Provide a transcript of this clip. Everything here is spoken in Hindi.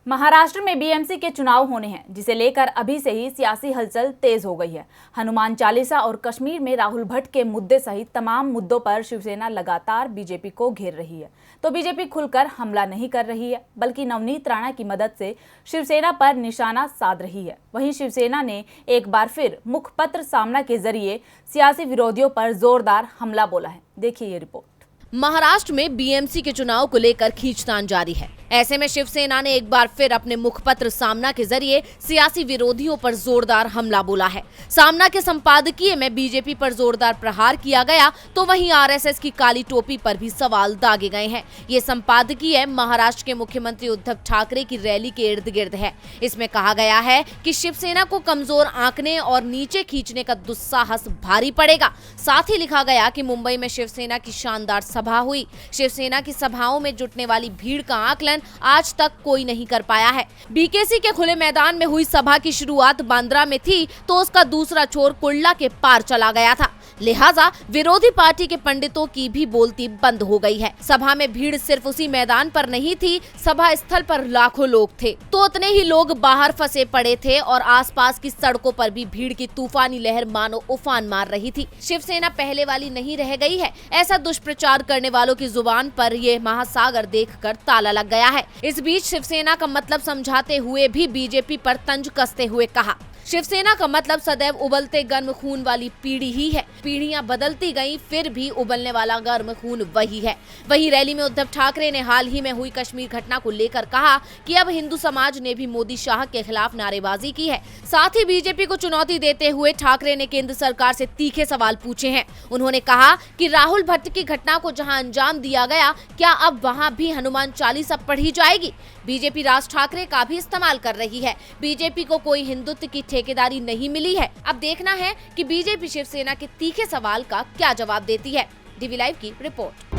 महाराष्ट्र में बीएमसी के चुनाव होने हैं, जिसे लेकर अभी से ही सियासी हलचल तेज हो गई है। हनुमान चालीसा और कश्मीर में राहुल भट्ट के मुद्दे सहित तमाम मुद्दों पर शिवसेना लगातार बीजेपी को घेर रही है। तो बीजेपी खुलकर हमला नहीं कर रही है, बल्कि नवनीत राणा की मदद से शिवसेना पर निशाना साध रही है। वहीं शिवसेना ने एक बार फिर मुखपत्र सामना के जरिए सियासी विरोधियों पर जोरदार हमला बोला है। देखिए ये रिपोर्ट। महाराष्ट्र में बीएमसी के चुनाव को लेकर खींचतान जारी है। ऐसे में शिवसेना ने एक बार फिर अपने मुखपत्र सामना के जरिए सियासी विरोधियों पर जोरदार हमला बोला है। सामना के संपादकीय में बीजेपी पर जोरदार प्रहार किया गया, तो वहीं आरएसएस की काली टोपी पर भी सवाल दागे गए हैं। ये संपादकीय महाराष्ट्र के मुख्यमंत्री उद्धव ठाकरे की रैली के इर्द गिर्द है। इसमें कहा गया है कि शिवसेना को कमजोर आंकने और नीचे खींचने का दुस्साहस भारी पड़ेगा। साथ ही लिखा गया कि मुंबई में शिवसेना की शानदार सभा हुई। शिवसेना की सभाओं में जुटने वाली भीड़ का आकलन आज तक कोई नहीं कर पाया है। बीकेसी के खुले मैदान में हुई सभा की शुरुआत बांद्रा में थी, तो उसका दूसरा छोर कुर्ला के पार चला गया था। लिहाजा विरोधी पार्टी के पंडितों की भी बोलती बंद हो गई है। सभा में भीड़ सिर्फ उसी मैदान पर नहीं थी, सभा स्थल पर लाखों लोग थे, तो उतने ही लोग बाहर फंसे पड़े थे और आसपास की सड़कों पर भी भीड़ की तूफानी लहर मानो उफान मार रही थी। शिवसेना पहले वाली नहीं रह गई है, ऐसा दुष्प्रचार करने वालों की जुबान पर ये महासागर देखकर ताला लग गया है। इस बीच शिवसेना का मतलब समझाते हुए भी बीजेपी पर तंज कसते हुए कहा, शिवसेना का मतलब सदैव उबलते गर्म खून वाली पीढ़ी ही है। पीढ़ियां बदलती गईं, फिर भी उबलने वाला गर्म खून वही है। वहीं रैली में उद्धव ठाकरे ने हाल ही में हुई कश्मीर घटना को लेकर कहा कि अब हिंदू समाज ने भी मोदी शाह के खिलाफ नारेबाजी की है। साथ ही बीजेपी को चुनौती देते हुए ठाकरे ने केंद्र सरकार से तीखे सवाल पूछे हैं। उन्होंने कहा कि राहुल भट्ट की घटना को जहां अंजाम दिया गया, क्या अब वहां भी हनुमान चालीसा पढ़ी जाएगी? बीजेपी राज ठाकरे का भी इस्तेमाल कर रही है। बीजेपी को कोई हिंदुत्व की ठेकेदारी नहीं मिली है। अब देखना है कि बीजेपी शिवसेना के तीखे सवाल का क्या जवाब देती है। डीवी लाइव की रिपोर्ट।